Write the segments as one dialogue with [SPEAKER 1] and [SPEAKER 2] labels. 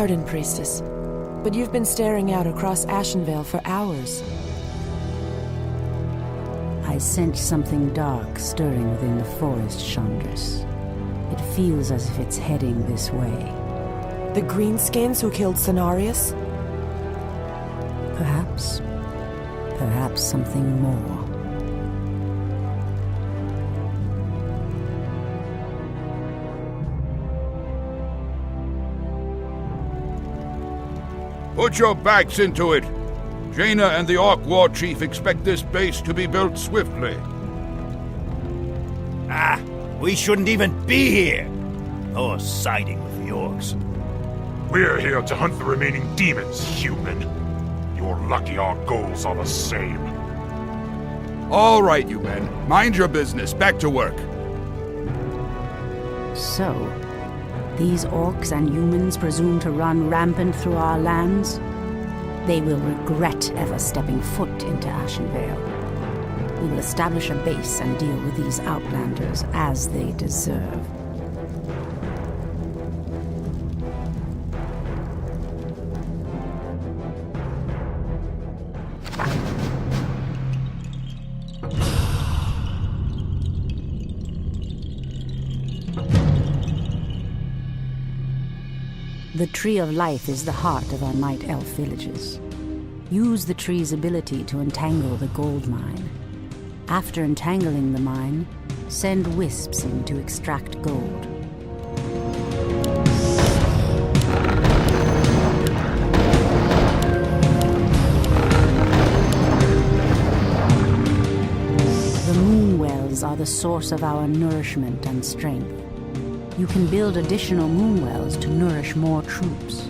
[SPEAKER 1] pardon, Priestess, but you've been staring out across Ashenvale for hours.
[SPEAKER 2] I sense something dark stirring within the forest, Chandris. It feels as if it's heading this way.
[SPEAKER 1] The Greenskins who killed Cenarius?
[SPEAKER 2] Perhaps. Perhaps something more.
[SPEAKER 3] Put your backs into it. Jaina and the Orc War Chief expect this base to be built swiftly.
[SPEAKER 4] Ah, we shouldn't even be here. Or siding with the Orcs.
[SPEAKER 5] We're here to hunt the remaining demons, human. You're lucky our goals are the same.
[SPEAKER 3] All right, you men. Mind your business. Back to work.
[SPEAKER 2] So, these orcs and humans presume to run rampant through our lands? They will regret ever stepping foot into Ashenvale. We will establish a base and deal with these outlanders as they deserve. The Tree of Life is the heart of our Night Elf villages. Use the tree's ability to entangle the gold mine. After entangling the mine, send wisps in to extract gold. The moon wells are the source of our nourishment and strength. You can build additional moon wells to nourish more troops.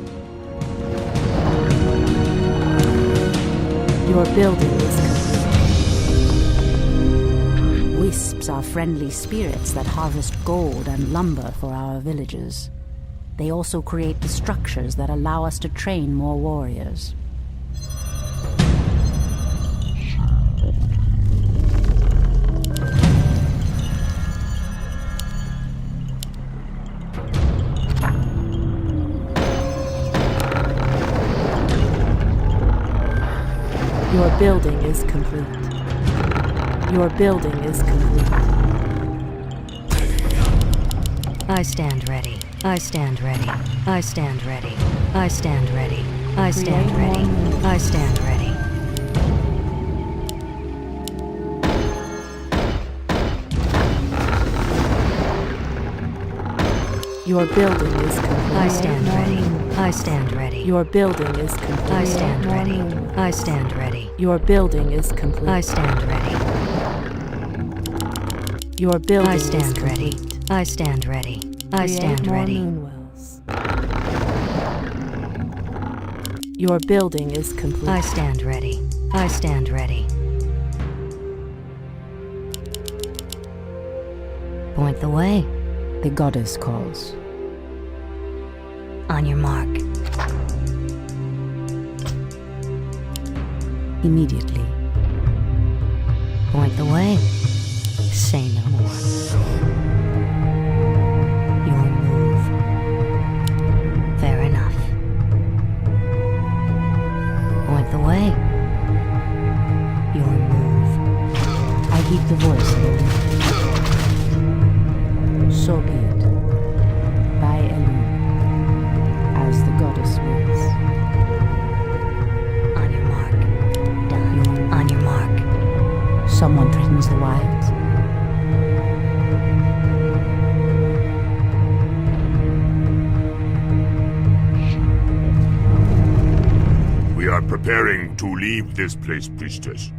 [SPEAKER 2] Your building is complete. Wisps are friendly spirits that harvest gold and lumber for our villagers. They also create the structures that allow us to train more warriors. Your building is complete. Your building is complete.
[SPEAKER 6] I stand ready. I stand ready. I stand ready. I stand ready. I stand ready. I stand ready.
[SPEAKER 1] Your building is complete.
[SPEAKER 6] I stand ready. I stand ready.
[SPEAKER 1] Your building is complete.
[SPEAKER 6] I stand ready. I stand ready.
[SPEAKER 1] Your building is complete.
[SPEAKER 6] I stand ready.
[SPEAKER 1] Your building
[SPEAKER 6] I
[SPEAKER 1] is
[SPEAKER 6] stand ready.
[SPEAKER 1] complete.
[SPEAKER 6] I stand ready. I stand ready.
[SPEAKER 1] Your building is complete.
[SPEAKER 6] I stand ready. I stand ready. Point the way.
[SPEAKER 2] The goddess calls.
[SPEAKER 6] On your mark.
[SPEAKER 2] Immediately.
[SPEAKER 6] Point the way. Say no more. Your move. Fair enough. Point the way. Your move.
[SPEAKER 2] I heed the voice, Lord. So be it. By Elu, as the goddess wills.
[SPEAKER 6] On your mark. Done. On your mark.
[SPEAKER 2] Someone threatens the wilds.
[SPEAKER 5] We are preparing to leave this place, Priestess.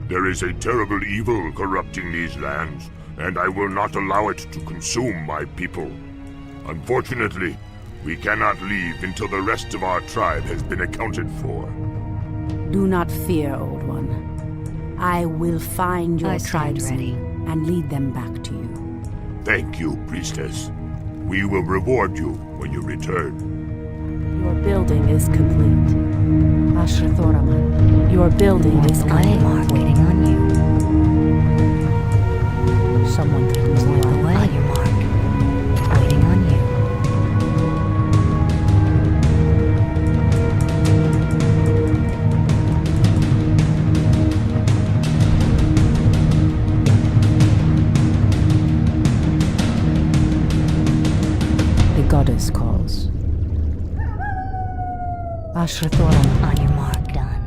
[SPEAKER 5] There is a terrible evil corrupting these lands, and I will not allow it to consume my people. Unfortunately, we cannot leave until the rest of our tribe has been accounted for.
[SPEAKER 2] Do not fear, Old One. I will find your
[SPEAKER 6] I stand ready.
[SPEAKER 2] tribesmen and lead them back to you.
[SPEAKER 5] Thank you, Priestess. We will reward you when you return.
[SPEAKER 1] Your building is complete. Ashra Thoraman. Your building is
[SPEAKER 6] On
[SPEAKER 1] complete.
[SPEAKER 6] your mark. Waiting on you.
[SPEAKER 2] Someone threatens the
[SPEAKER 6] On the
[SPEAKER 2] wilds.
[SPEAKER 6] way. On your mark. Waiting on you.
[SPEAKER 1] Ashrathoram.
[SPEAKER 6] On your mark, done.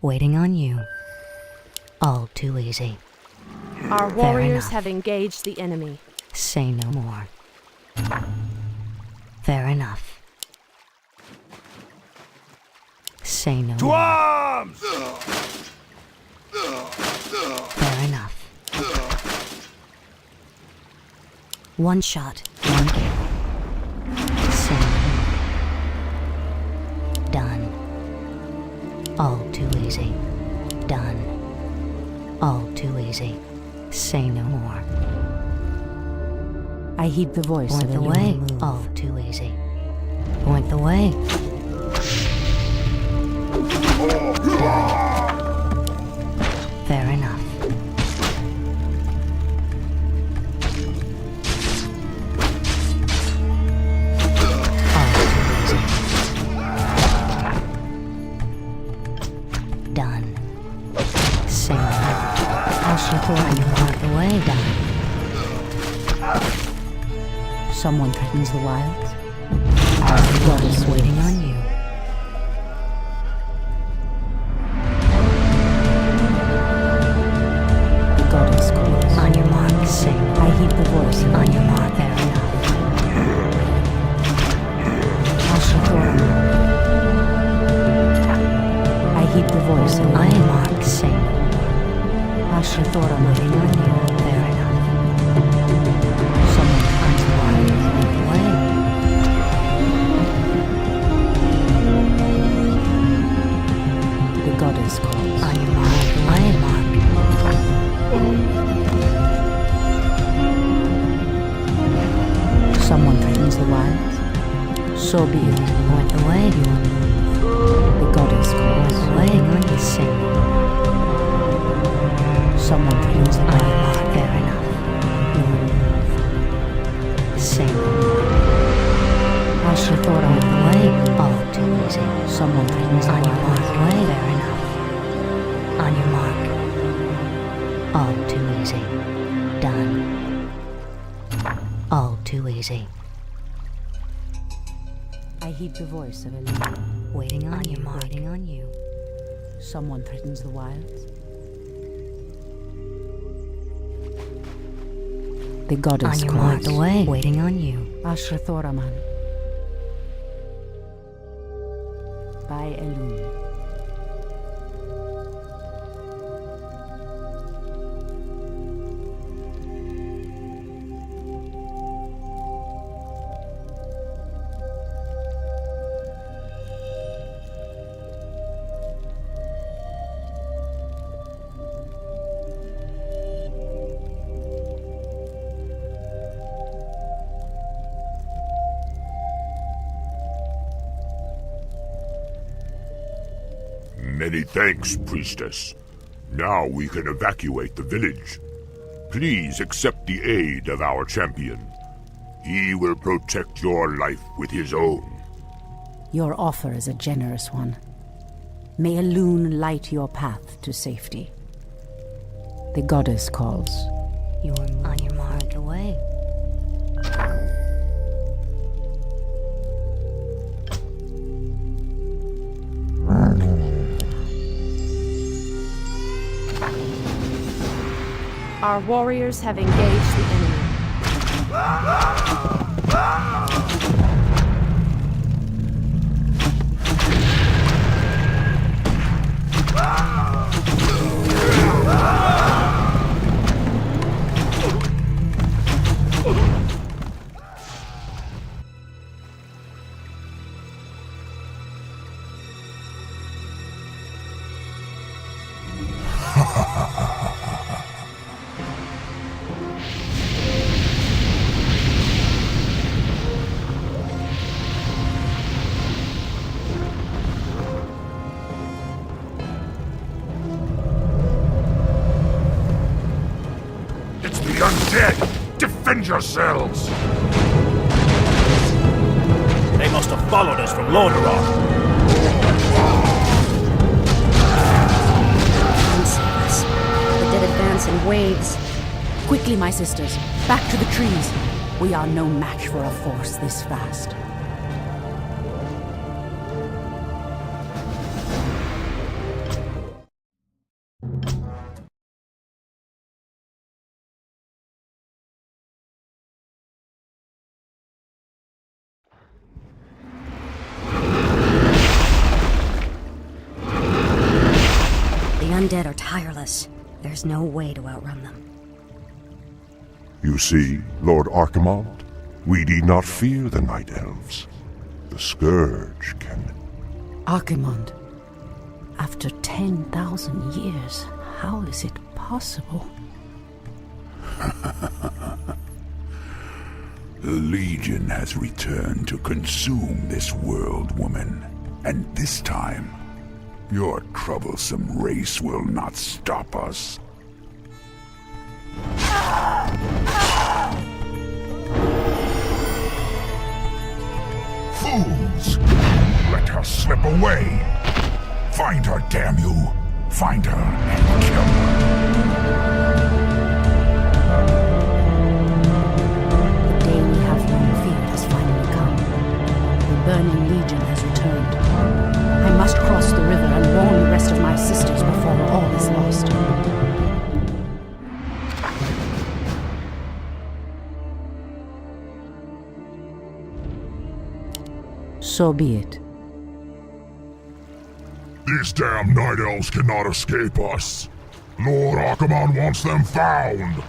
[SPEAKER 6] Waiting on you. All too easy.
[SPEAKER 1] Our warriors
[SPEAKER 6] enough.
[SPEAKER 1] have engaged the enemy.
[SPEAKER 6] Say no more. Fair enough. Say no
[SPEAKER 4] To
[SPEAKER 6] more.
[SPEAKER 4] arms!
[SPEAKER 6] Fair enough. One shot, one kill. Say no more. Done. All too easy. Done. All too easy. Say no more.
[SPEAKER 2] I heed the voice
[SPEAKER 6] Point
[SPEAKER 2] of
[SPEAKER 6] the
[SPEAKER 2] a
[SPEAKER 6] way.
[SPEAKER 2] lone move.
[SPEAKER 6] All too easy. Point the way. Fair enough. All too easy. Done. Say no more.
[SPEAKER 2] Ashrathoram.
[SPEAKER 6] You point the way. Done.
[SPEAKER 2] Someone threatens the wilds.
[SPEAKER 6] The goddess waiting on you.
[SPEAKER 2] The goddess calls.
[SPEAKER 6] On your mark, sing.
[SPEAKER 2] I heed the voice of
[SPEAKER 6] On your mark, fair enough.
[SPEAKER 2] Ashrathoram. I heed the voice of
[SPEAKER 6] On your mark, sing.
[SPEAKER 2] Ashrathoram.
[SPEAKER 6] Waiting on you, fair enough.
[SPEAKER 2] Someone
[SPEAKER 6] On your mark, point the way.
[SPEAKER 2] the goddess calls.
[SPEAKER 6] On your mark, on your mark.
[SPEAKER 2] Someone threatens the wilds. So be it.
[SPEAKER 6] Point the way.
[SPEAKER 2] The goddess
[SPEAKER 6] Point
[SPEAKER 2] calls.
[SPEAKER 6] the way, on you sing.
[SPEAKER 2] Someone threatens the
[SPEAKER 6] On your
[SPEAKER 2] wilds.
[SPEAKER 6] mark, fair enough. Sing.
[SPEAKER 2] Ashrathoram.
[SPEAKER 6] Point the way. All too easy.
[SPEAKER 2] Someone threatens the
[SPEAKER 6] On your mark,
[SPEAKER 2] wilds.
[SPEAKER 6] way, fair enough. On your mark. All too easy. Done. All too easy.
[SPEAKER 2] I heed the voice of a lone.
[SPEAKER 6] Waiting on you, mark. Waiting on you.
[SPEAKER 2] Someone threatens the wilds. The goddess
[SPEAKER 6] On your mark,
[SPEAKER 2] calls.
[SPEAKER 6] the way. Waiting on you.
[SPEAKER 2] Ashrathoraman. By Elun.
[SPEAKER 5] Many thanks, priestess. Now we can evacuate the village. Please accept the aid of our champion. He will protect your life with his own.
[SPEAKER 2] Your offer is a generous one. May Elun light your path to safety. The goddess calls.
[SPEAKER 6] On your mark, the way.
[SPEAKER 1] Our warriors have engaged the enemy.
[SPEAKER 5] It's the undead! Defend yourselves!
[SPEAKER 4] They must have followed us from Lordaeron.
[SPEAKER 2] Come save us. The dead advance in waves. Quickly, my sisters. Back to the trees. We are no match for a force this vast.
[SPEAKER 6] The undead are tireless. There's no way to outrun them.
[SPEAKER 5] You see, Lord Archimonde, we need not fear the Night Elves. The Scourge can...
[SPEAKER 2] Archimonde, after 10,000 years, how is it possible?
[SPEAKER 3] The Legion has returned to consume this world, woman. And this time, your troublesome race will not stop us. Fools! Let her slip away! Find her, damn you! Find her and kill her!
[SPEAKER 2] The day we have long feared has finally come. The Burning Legion has returned. I must cross the river and warn the rest of my sisters before all is lost. So be it.
[SPEAKER 5] These damn Night Elves cannot escape us. Lord Archimonde wants them found.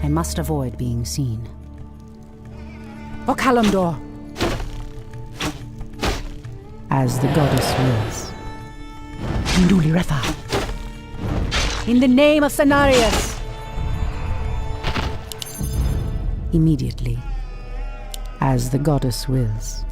[SPEAKER 2] I must avoid being seen. O Kalimdor! As the goddess wills. Ndulirefa. In the name of Cenarius! Immediately. As the goddess wills.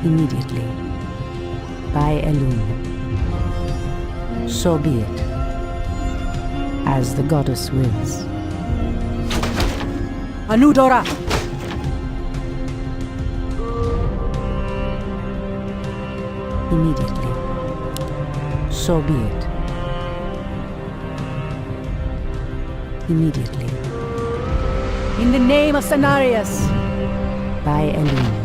[SPEAKER 2] Immediately. By Elune. So be it. As the goddess wills. Anudora! Immediately. So be it. Immediately. In the name of Cenarius! By Elune.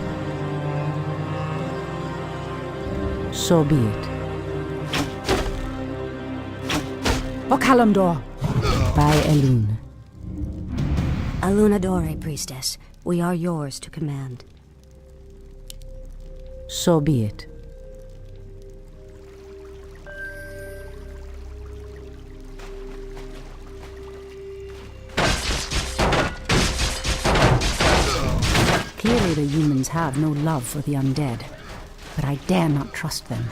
[SPEAKER 2] So be it. O Kalimdor! By Elune.
[SPEAKER 6] Alunadore, priestess. We are yours to command.
[SPEAKER 2] So be it. Clearly the humans have no love for the undead, but I dare not trust them.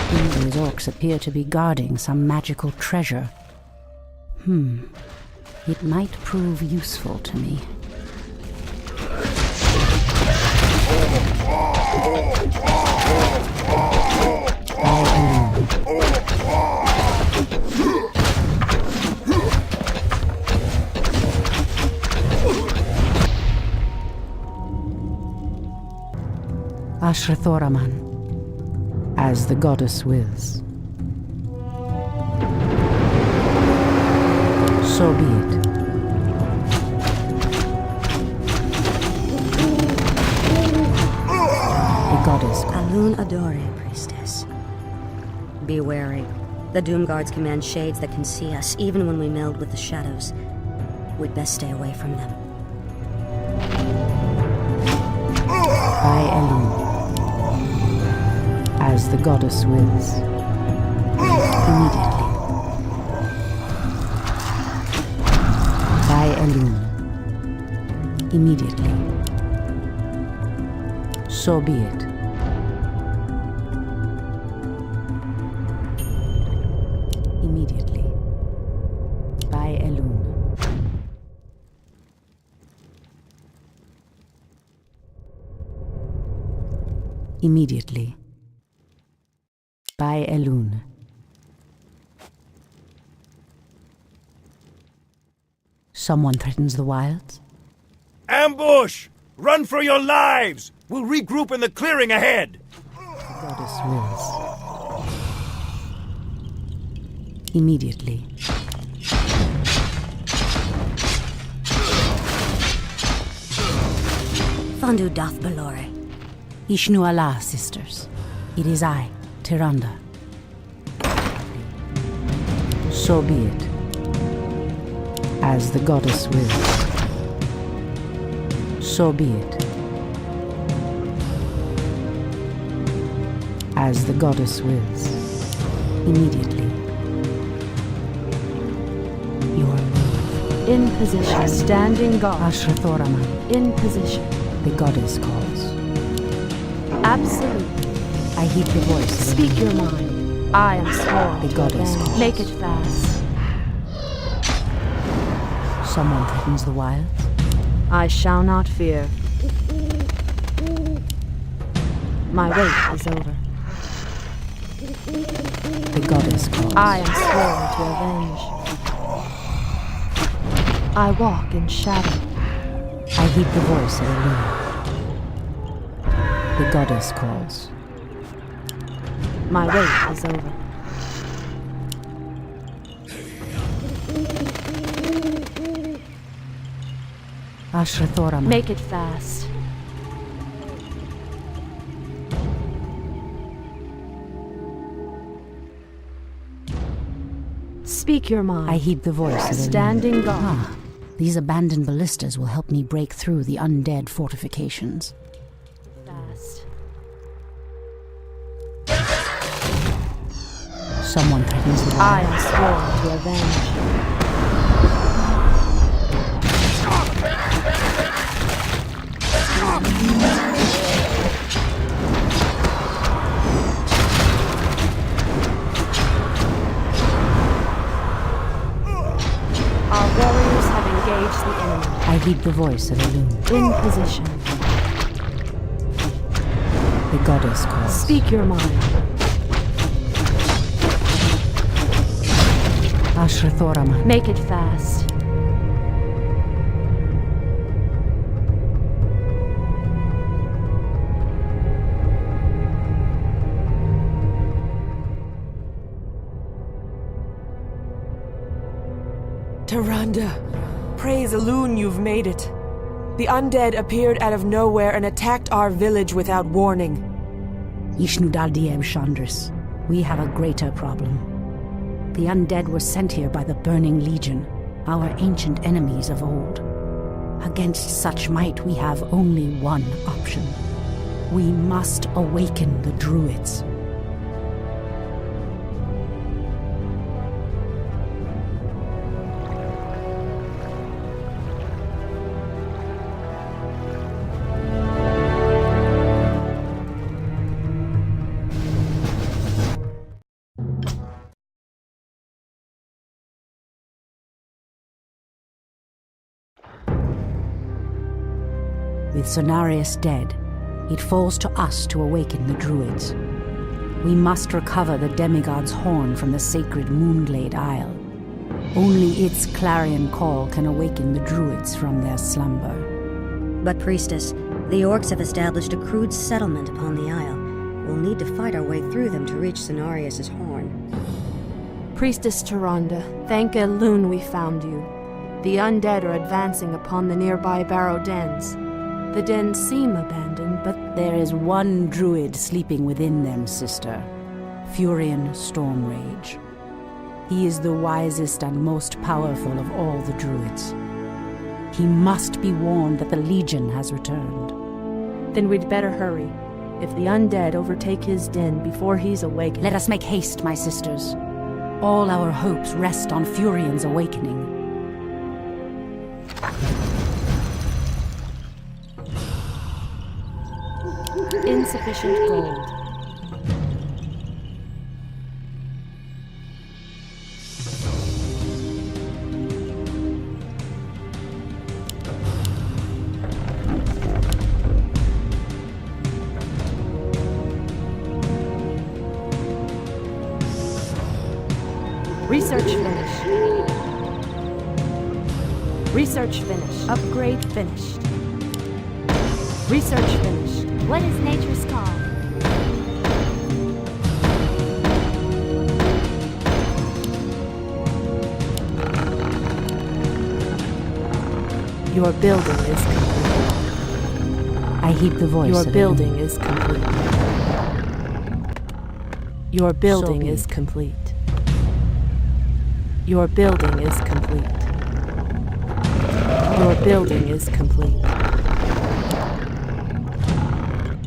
[SPEAKER 2] These orcs appear to be guarding some magical treasure. It might prove useful to me. Ashrathoraman, as the goddess wills. So be it. The goddess.
[SPEAKER 6] Alunadore, priestess. Be wary. The Doomguards command shades that can see us, even when we meld with the shadows. We'd best stay away from them. By
[SPEAKER 2] Elune. As the goddess wills. Immediately. By Elune. Immediately. So be it. Immediately. By Elune. Immediately. By Elune. Someone threatens the wilds?
[SPEAKER 4] Ambush! Run for your lives! We'll regroup in the clearing ahead!
[SPEAKER 2] The goddess wills. Immediately.
[SPEAKER 6] Fondu doth Belore.
[SPEAKER 2] Ishnu Allah, sisters. It is I, Tyrande. So be it. As the goddess wills. So be it. As the goddess wills. Immediately. Your move.
[SPEAKER 1] In position. Standing guard.
[SPEAKER 2] Ashrathoraman.
[SPEAKER 1] In position.
[SPEAKER 2] The goddess calls.
[SPEAKER 1] Absolutely.
[SPEAKER 2] I heed the voice.
[SPEAKER 1] Speak your mind. I am sworn.
[SPEAKER 2] The goddess calls.
[SPEAKER 1] Make it fast.
[SPEAKER 2] Someone threatens the wilds?
[SPEAKER 1] I shall not fear. My wait is over.
[SPEAKER 2] The goddess calls.
[SPEAKER 1] I am sworn to avenge. I walk in shadow.
[SPEAKER 2] I heed the voice of Elune. The goddess calls.
[SPEAKER 1] My wait is over.
[SPEAKER 2] Ashrathoraman.
[SPEAKER 1] Make it fast. Speak your mind.
[SPEAKER 2] I heed the voice of Elune.
[SPEAKER 1] Standing guard.
[SPEAKER 2] Ah, these abandoned ballistas will help me break through the undead fortifications.
[SPEAKER 1] Fast.
[SPEAKER 2] Someone threatens the
[SPEAKER 1] I
[SPEAKER 2] wild.
[SPEAKER 1] am sworn to avenge. Our warriors have engaged the enemy.
[SPEAKER 2] I heed the voice of Elune.
[SPEAKER 1] In position.
[SPEAKER 2] The goddess calls.
[SPEAKER 1] Speak your mind.
[SPEAKER 2] Ashrathoraman.
[SPEAKER 1] Make it fast.
[SPEAKER 7] Tyrande, praise Elune, you've made it. The undead appeared out of nowhere and attacked our village without warning.
[SPEAKER 2] Ishnu Daldieb Chandris. We have a greater problem. The undead were sent here by the Burning Legion, our ancient enemies of old. Against such might, we have only one option. We must awaken the druids. With Cenarius dead, it falls to us to awaken the druids. We must recover the demigod's horn from the sacred Moonglade Isle. Only its clarion call can awaken the druids from their slumber.
[SPEAKER 6] But, Priestess, the orcs have established a crude settlement upon the isle. We'll need to fight our way through them to reach Cenarius' horn.
[SPEAKER 1] Priestess Tyrande, thank Elune we found you. The undead are advancing upon the nearby barrow dens. The dens seem abandoned, but
[SPEAKER 2] There is one druid sleeping within them, sister. Furion Stormrage. He is the wisest and most powerful of all the druids. He must be warned that the Legion has returned.
[SPEAKER 1] then we'd better hurry. if the undead overtake his den before he's awakened.
[SPEAKER 2] Let us make haste, my sisters. All our hopes rest on Furion's awakening.
[SPEAKER 1] Insufficient gold. Research finished. Research finished. Upgrade finished. Research finished.
[SPEAKER 8] What is nature's call?
[SPEAKER 1] Your building is complete.
[SPEAKER 2] I heed the voice
[SPEAKER 1] Your
[SPEAKER 2] of
[SPEAKER 1] building is complete. Your building
[SPEAKER 2] be
[SPEAKER 1] is
[SPEAKER 2] it.
[SPEAKER 1] complete. Your building is complete. Your building is complete.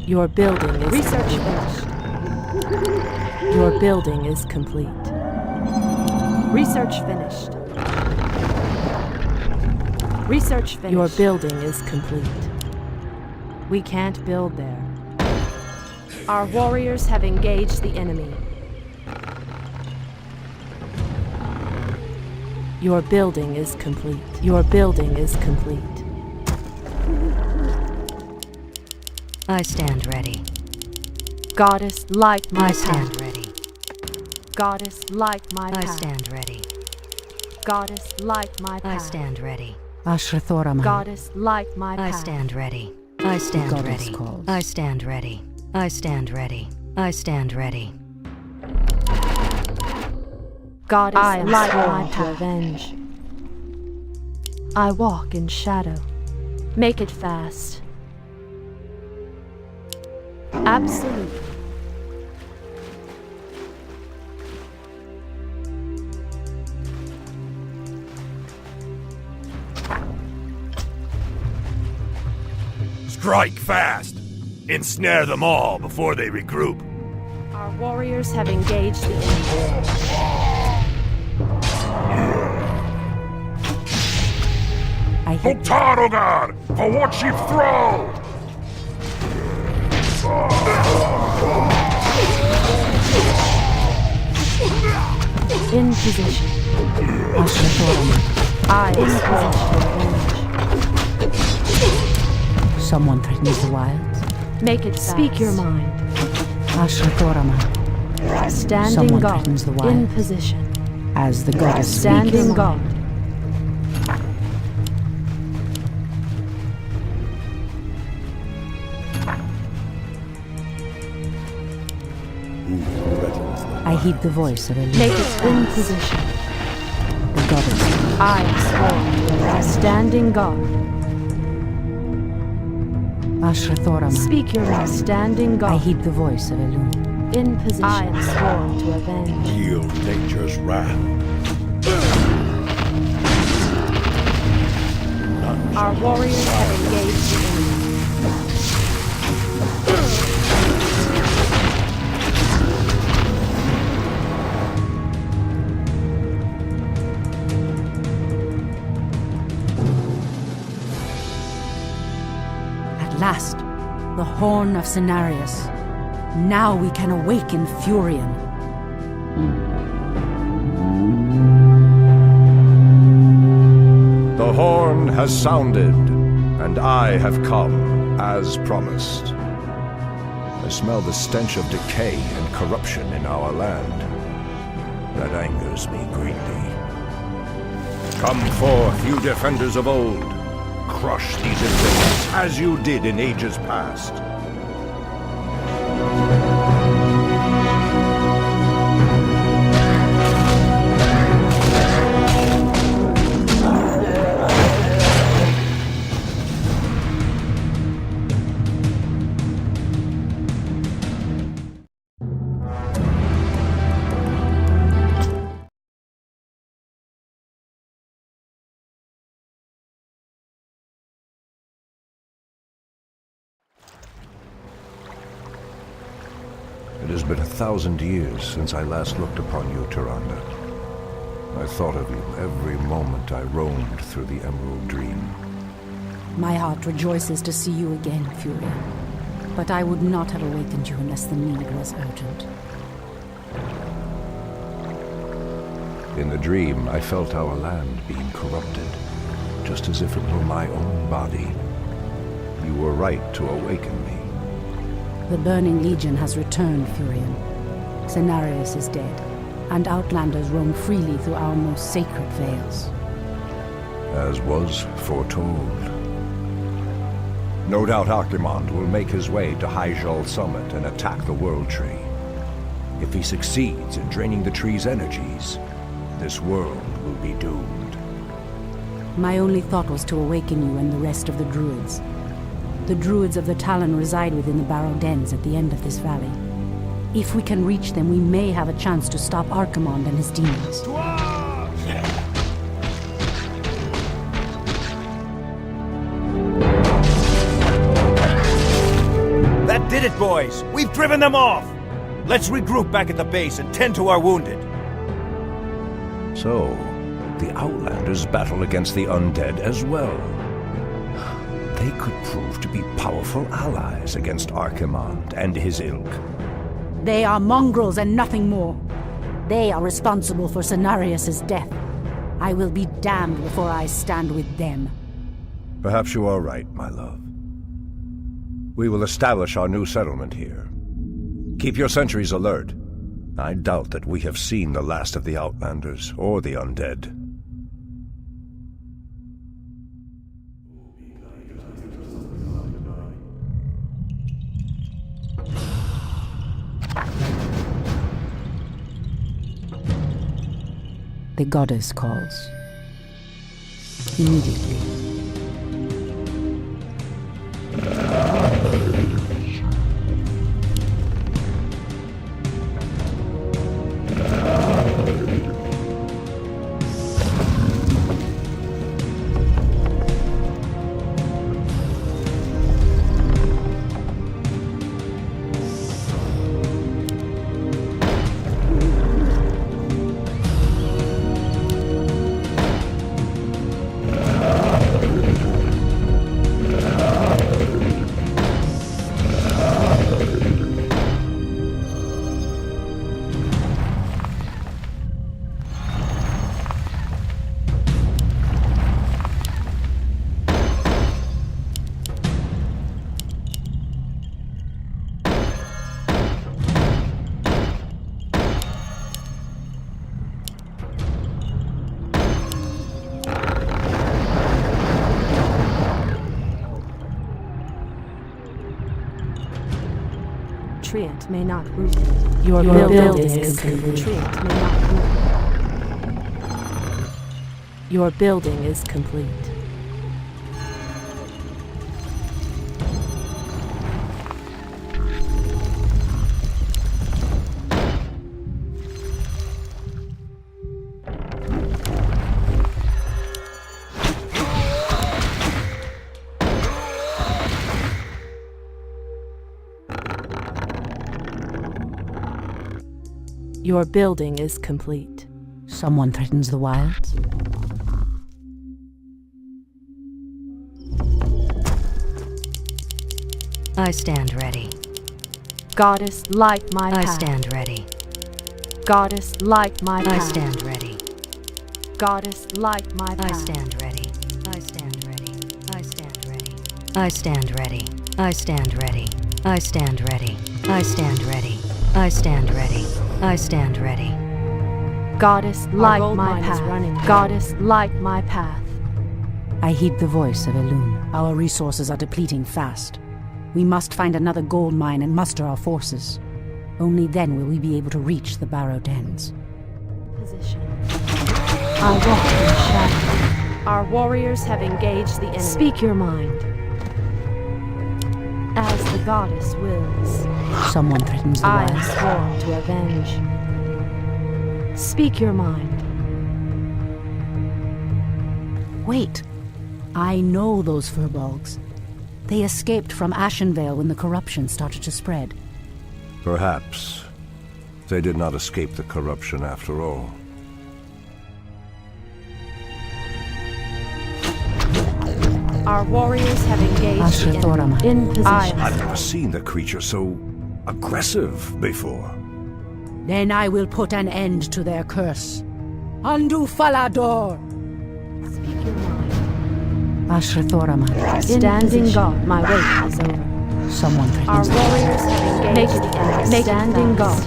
[SPEAKER 1] Your building is
[SPEAKER 8] Research
[SPEAKER 1] complete.
[SPEAKER 8] finished.
[SPEAKER 1] Your building is complete.
[SPEAKER 8] Research finished. Research finished.
[SPEAKER 1] Your building is complete. We can't build there. Our warriors have engaged the enemy. Your building is complete. Your building is complete.
[SPEAKER 6] I stand ready.
[SPEAKER 1] Goddess, light my
[SPEAKER 6] I
[SPEAKER 1] path.
[SPEAKER 6] stand ready.
[SPEAKER 1] Goddess, light my
[SPEAKER 6] I
[SPEAKER 1] path.
[SPEAKER 6] stand ready.
[SPEAKER 1] Goddess, light my path.
[SPEAKER 6] I stand ready.
[SPEAKER 2] Ashrathorama.
[SPEAKER 1] Goddess, light my
[SPEAKER 6] I
[SPEAKER 1] path.
[SPEAKER 6] stand ready. I stand
[SPEAKER 2] Goddess
[SPEAKER 6] ready.
[SPEAKER 2] calls.
[SPEAKER 6] I stand ready. I stand ready. I stand ready.
[SPEAKER 1] Goddess,
[SPEAKER 8] I am
[SPEAKER 1] light
[SPEAKER 8] sworn
[SPEAKER 1] my
[SPEAKER 8] to
[SPEAKER 1] path. Avenge. I walk in shadow. Make it fast. Absolute.
[SPEAKER 4] Strike fast! Ensnare them all before they regroup.
[SPEAKER 1] Our warriors have engaged the enemy.
[SPEAKER 2] I heed
[SPEAKER 5] Tarogar, for what she throw!
[SPEAKER 1] In position.
[SPEAKER 2] Ashrathorama.
[SPEAKER 1] I in position.
[SPEAKER 2] Someone threatens the wilds.
[SPEAKER 1] Make it speak your mind.
[SPEAKER 2] Ashrathorama.
[SPEAKER 1] Standing
[SPEAKER 2] Someone
[SPEAKER 1] guard.
[SPEAKER 2] threatens the
[SPEAKER 1] In
[SPEAKER 2] wild.
[SPEAKER 1] position.
[SPEAKER 2] As the goddess speaks.
[SPEAKER 1] Standing guard.
[SPEAKER 2] I heed the voice of
[SPEAKER 1] Make
[SPEAKER 2] Elise.
[SPEAKER 1] it in position.
[SPEAKER 2] The goddess.
[SPEAKER 1] I am sworn. Standing guard.
[SPEAKER 2] Ashrathorama.
[SPEAKER 1] Speak your mind. Standing
[SPEAKER 2] I
[SPEAKER 1] guard.
[SPEAKER 2] heed the voice of Elune.
[SPEAKER 1] In position. I am sworn to avenge.
[SPEAKER 4] Yield nature's wrath.
[SPEAKER 1] Our warriors have engaged the enemy.
[SPEAKER 2] At last, the horn of Cenarius. Now we can awaken Furion.
[SPEAKER 9] The horn has sounded, and I have come, as promised. I smell the stench of decay and corruption in our land. That angers me greatly. Come forth, you defenders of old. Crush these invaders, as you did in ages past. has been 1,000 years since I last looked upon you, Tyrande. I thought of you every moment I roamed through the Emerald Dream.
[SPEAKER 2] My heart rejoices to see you again, Furion. But I would not have awakened you unless the need was urgent.
[SPEAKER 9] In the dream, I felt our land being corrupted, just as if it were my own body. You were right to awaken me.
[SPEAKER 2] The Burning Legion has returned, Furion. Cenarius is dead, and Outlanders roam freely through our most sacred vales.
[SPEAKER 9] As was foretold. No doubt Archimond will make his way to Hyjal Summit and attack the World Tree. If he succeeds in draining the tree's energies, this world will be doomed.
[SPEAKER 2] My only thought was to awaken you and the rest of the Druids. The Druids of the Talon reside within the Barrow Dens at the end of this valley. If we can reach them, we may have a chance to stop Archimond and his demons.
[SPEAKER 4] That did it, boys! We've driven them off! Let's regroup back at the base and tend to our wounded.
[SPEAKER 9] So, the Outlanders battle against the undead as well. They could prove to be powerful allies against Archimond and his ilk.
[SPEAKER 2] They are mongrels and nothing more. They are responsible for Cenarius' death. I will be damned before I stand with them.
[SPEAKER 9] Perhaps you are right, my love. We will establish our new settlement here. Keep your sentries alert. I doubt that we have seen the last of the Outlanders or the undead.
[SPEAKER 2] The goddess calls. Immediately.
[SPEAKER 1] Treant may not rule. Your building is complete. Treant may not rule. Your building is complete. Your building is complete.
[SPEAKER 2] Someone threatens the wilds?
[SPEAKER 6] I stand ready.
[SPEAKER 1] Goddess, light my path.
[SPEAKER 6] I stand ready.
[SPEAKER 1] Goddess, light my path.
[SPEAKER 6] I stand ready.
[SPEAKER 1] Goddess, light my path.
[SPEAKER 6] I stand ready. I stand ready. I stand ready. I stand ready. I stand ready. I stand ready. I stand ready. I stand ready. I stand ready.
[SPEAKER 1] Goddess, light my path. Goddess, light my path.
[SPEAKER 2] I heed the voice of Elune. Our resources are depleting fast. We must find another gold mine and muster our forces. Only then will we be able to reach the Barrow Dens.
[SPEAKER 1] Position. I walk in shadow. Our warriors have engaged the enemy. Speak your mind. As the goddess wills.
[SPEAKER 2] Someone threatens the
[SPEAKER 1] I am
[SPEAKER 2] wilds.
[SPEAKER 1] sworn to avenge. Speak your mind.
[SPEAKER 2] Wait. I know those furbolgs. They escaped from Ashenvale when the corruption started to spread.
[SPEAKER 9] Perhaps, They did not escape the corruption after all.
[SPEAKER 1] Our warriors have engaged the
[SPEAKER 2] Ashrathorama.
[SPEAKER 1] enemy. In position.
[SPEAKER 9] I've never seen the creature so aggressive before.
[SPEAKER 2] Then I will put an end to their curse. Undo Falador!
[SPEAKER 1] Speak your mind.
[SPEAKER 2] Ashrathorama.
[SPEAKER 1] Standing guard. My wait is over.
[SPEAKER 2] Someone
[SPEAKER 1] Our
[SPEAKER 2] threatens
[SPEAKER 1] warriors have engaged the enemy. Standing guard.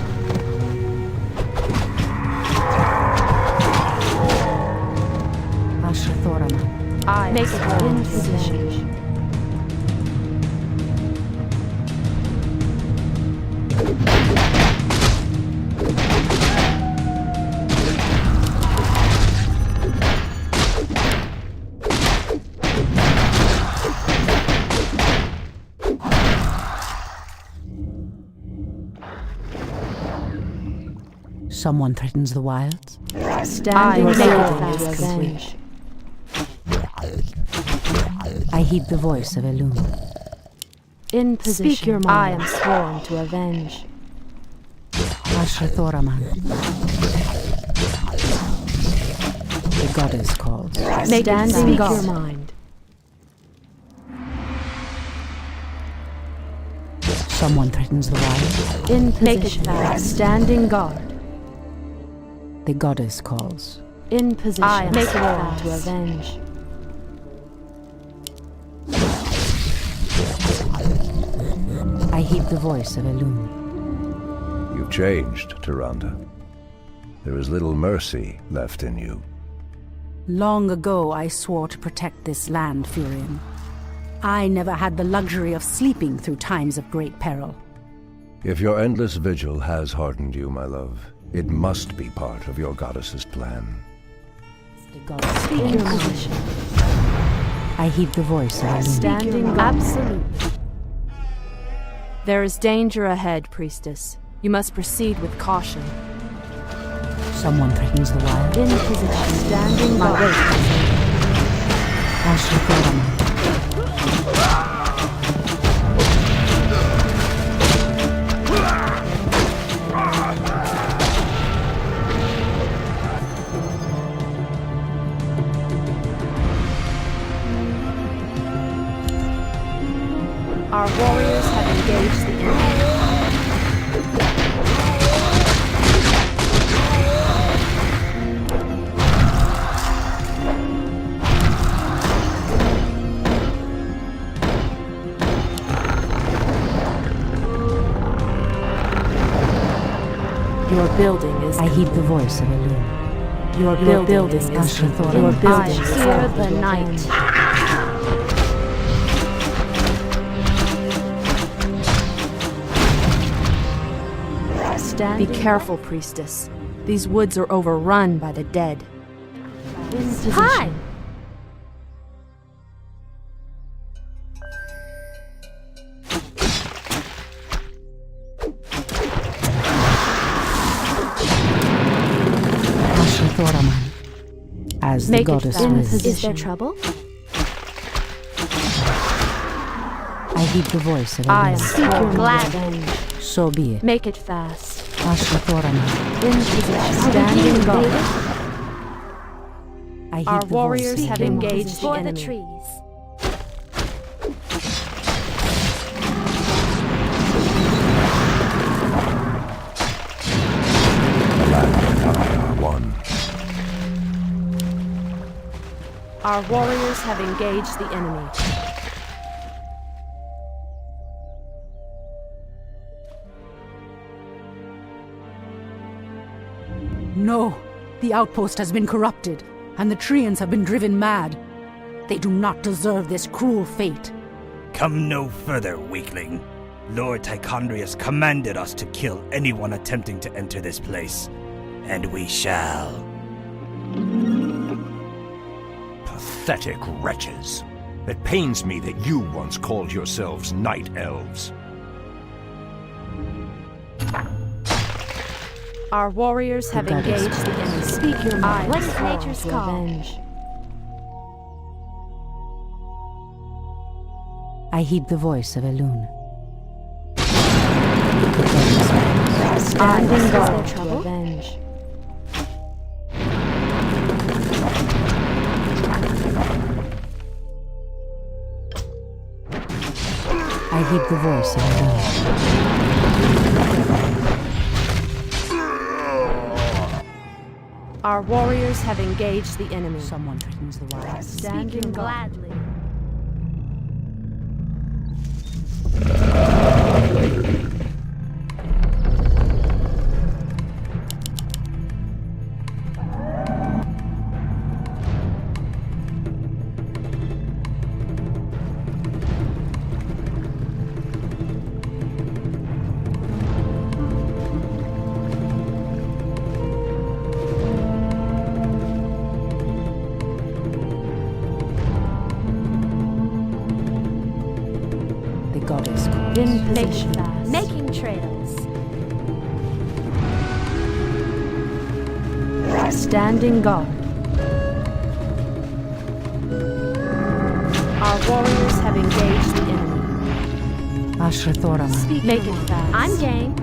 [SPEAKER 2] Ashrathorama.
[SPEAKER 1] I make it in position.
[SPEAKER 2] Someone threatens the wilds.
[SPEAKER 1] Standing guard to
[SPEAKER 2] complete.
[SPEAKER 1] avenge.
[SPEAKER 2] I heed the voice of Elune.
[SPEAKER 1] In position.
[SPEAKER 8] Speak your
[SPEAKER 1] I
[SPEAKER 8] mind.
[SPEAKER 1] am sworn to avenge.
[SPEAKER 2] Ashrathoraman. The goddess calls.
[SPEAKER 1] Standing
[SPEAKER 8] Speak
[SPEAKER 1] guard.
[SPEAKER 8] your mind.
[SPEAKER 2] Someone threatens the wild.
[SPEAKER 1] In
[SPEAKER 8] Make it
[SPEAKER 1] position.
[SPEAKER 8] fast.
[SPEAKER 1] Standing guard.
[SPEAKER 2] The goddess calls.
[SPEAKER 1] In position.
[SPEAKER 8] I am
[SPEAKER 1] Make
[SPEAKER 8] sworn
[SPEAKER 1] war to
[SPEAKER 8] fast.
[SPEAKER 1] avenge.
[SPEAKER 2] I heed the voice of Elune.
[SPEAKER 9] You've changed, Tyrande. There is little mercy left in you.
[SPEAKER 2] Long ago I swore to protect this land, Furion. I never had the luxury of sleeping through times of great peril.
[SPEAKER 9] If your endless vigil has hardened you, my love, it must be part of your goddess's plan.
[SPEAKER 2] The goddess
[SPEAKER 1] Speak your mind.
[SPEAKER 2] I heed the voice of Elune.
[SPEAKER 1] Standing guard. Absolutely. There is danger ahead, priestess. You must proceed with caution.
[SPEAKER 2] Someone threatens the wild.
[SPEAKER 1] In position. Standing guard.
[SPEAKER 2] Ashrathoraman.
[SPEAKER 1] Our warriors have engaged the enemy. Your building is.
[SPEAKER 2] I heed the voice of Elune.
[SPEAKER 1] Your building is.
[SPEAKER 2] Ashrathorama.
[SPEAKER 1] Your
[SPEAKER 2] I
[SPEAKER 1] building is.
[SPEAKER 8] fear the night.
[SPEAKER 1] Be careful, priestess. These woods are overrun by the dead. In position.
[SPEAKER 8] Hi!
[SPEAKER 2] Ashrathoraman. As the
[SPEAKER 1] Make it
[SPEAKER 2] goddess
[SPEAKER 1] fast.
[SPEAKER 2] wills.
[SPEAKER 8] Is there trouble?
[SPEAKER 2] I heed the voice of
[SPEAKER 1] I am
[SPEAKER 2] Elune.
[SPEAKER 1] sworn to
[SPEAKER 8] glad.
[SPEAKER 1] avenge.
[SPEAKER 2] So be it.
[SPEAKER 1] Make it fast.
[SPEAKER 2] Ashrathoraman.
[SPEAKER 1] In position.
[SPEAKER 8] Are we
[SPEAKER 1] Standing
[SPEAKER 8] being
[SPEAKER 1] guard.
[SPEAKER 8] invaded?
[SPEAKER 2] I heed
[SPEAKER 1] Our
[SPEAKER 2] the
[SPEAKER 1] warriors
[SPEAKER 2] voice of
[SPEAKER 1] have
[SPEAKER 2] Elune.
[SPEAKER 1] engaged the
[SPEAKER 8] For the
[SPEAKER 1] enemy.
[SPEAKER 8] trees.
[SPEAKER 9] The land and I are one.
[SPEAKER 1] Our warriors have engaged the enemy.
[SPEAKER 2] No! The outpost has been corrupted, and the Treants have been driven mad. They do not deserve this cruel fate.
[SPEAKER 10] Come no further, weakling. Lord Tichondrius commanded us to kill anyone attempting to enter this place, and we shall.
[SPEAKER 11] Pathetic wretches. It pains me that you once called yourselves night elves.
[SPEAKER 1] Our warriors have
[SPEAKER 2] goddess
[SPEAKER 1] engaged the enemy.
[SPEAKER 8] Speak your
[SPEAKER 1] I
[SPEAKER 8] mind.
[SPEAKER 1] am
[SPEAKER 8] What is
[SPEAKER 1] sworn
[SPEAKER 8] nature's
[SPEAKER 1] to
[SPEAKER 8] call?
[SPEAKER 1] avenge.
[SPEAKER 2] I heed the voice of Elune. The goddess wills.
[SPEAKER 1] Standing guard
[SPEAKER 8] there
[SPEAKER 1] to
[SPEAKER 8] trouble?
[SPEAKER 1] avenge.
[SPEAKER 2] I heed the voice of Elune.
[SPEAKER 1] Our warriors have engaged the enemy.
[SPEAKER 2] Someone threatens the wild.
[SPEAKER 1] Standing guard.
[SPEAKER 8] Gladly.
[SPEAKER 2] The goddess calls.
[SPEAKER 1] In
[SPEAKER 8] Making
[SPEAKER 1] position.
[SPEAKER 8] fast. Making trails.
[SPEAKER 1] Standing guard. Our warriors have engaged the enemy.
[SPEAKER 2] Ashrathorama.
[SPEAKER 1] Make it fast.
[SPEAKER 8] I'm game.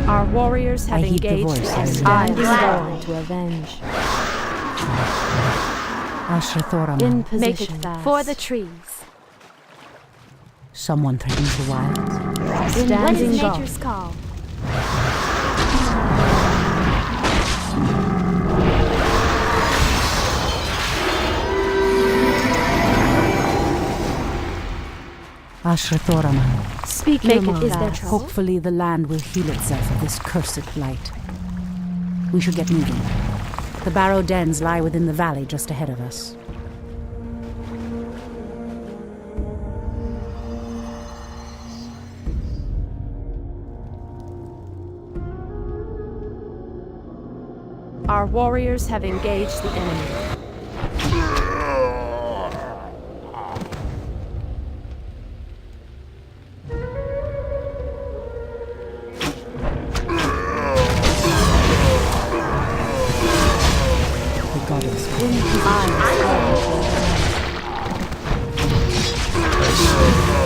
[SPEAKER 1] Our warriors have
[SPEAKER 2] I heed the
[SPEAKER 1] engaged
[SPEAKER 2] voice
[SPEAKER 1] the
[SPEAKER 2] of
[SPEAKER 1] enemy.
[SPEAKER 2] the
[SPEAKER 1] Standing
[SPEAKER 8] Gladly.
[SPEAKER 1] guard to avenge.
[SPEAKER 2] Ashrathorama.
[SPEAKER 1] In
[SPEAKER 8] Make it
[SPEAKER 1] position.
[SPEAKER 8] fast. For the trees.
[SPEAKER 2] Someone threatens the wilds.
[SPEAKER 8] What
[SPEAKER 1] Standing
[SPEAKER 8] is
[SPEAKER 1] guard.
[SPEAKER 8] nature's call?
[SPEAKER 2] Ashrathorama.
[SPEAKER 1] Speak
[SPEAKER 8] Make
[SPEAKER 1] your
[SPEAKER 8] it. Is there
[SPEAKER 1] mind.
[SPEAKER 8] trouble?
[SPEAKER 2] Hopefully the land will heal itself of this cursed blight. We should get moving. The barrow dens lie within the valley just ahead of us.
[SPEAKER 1] Our warriors have engaged the enemy.
[SPEAKER 2] The goddess calls.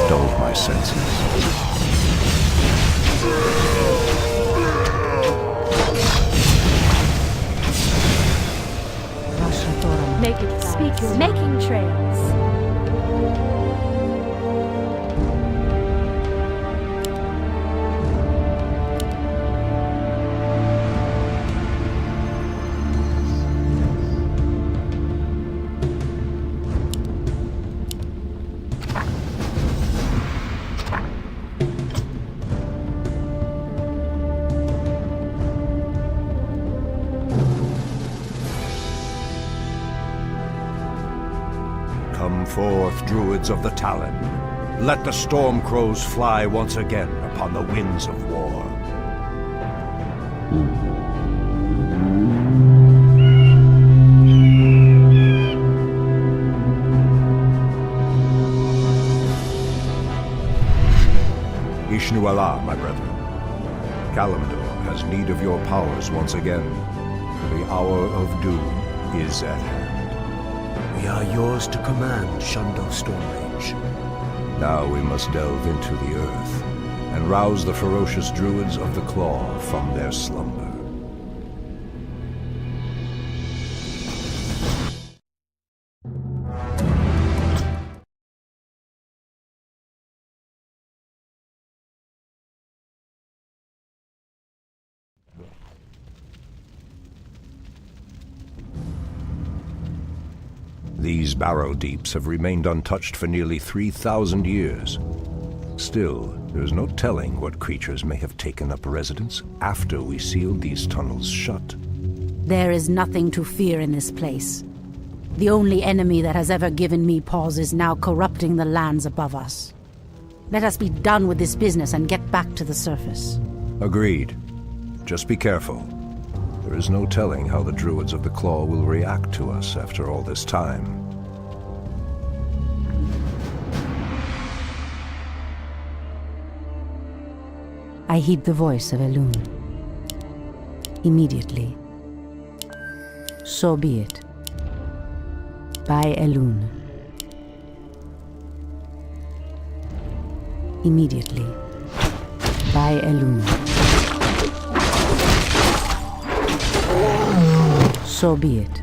[SPEAKER 9] Dulled my senses.
[SPEAKER 2] Ashrathorama.
[SPEAKER 8] Make it fast. Speak your making trails.
[SPEAKER 9] Come forth, druids of the Talon. Let the storm crows fly once again upon the winds of war. Ishnu Allah, my brethren. Kalimdor has need of your powers once again. The hour of doom is at hand.
[SPEAKER 12] We are yours to command, Shundo Stormrage.
[SPEAKER 9] Now we must delve into the earth and rouse the ferocious druids of the Claw from their slumber. These barrow deeps have remained untouched for nearly 3,000 years. Still, there is no telling what creatures may have taken up residence after we sealed these tunnels shut.
[SPEAKER 2] There is nothing to fear in this place. The only enemy that has ever given me pause is now corrupting the lands above us. Let us be done with this business and get back to the surface.
[SPEAKER 9] Agreed. Just be careful. There is no telling how the druids of the Claw will react to us after all this time.
[SPEAKER 2] I heed the voice of Elune. Immediately. So be it. By Elune. Immediately. By Elune. So be it.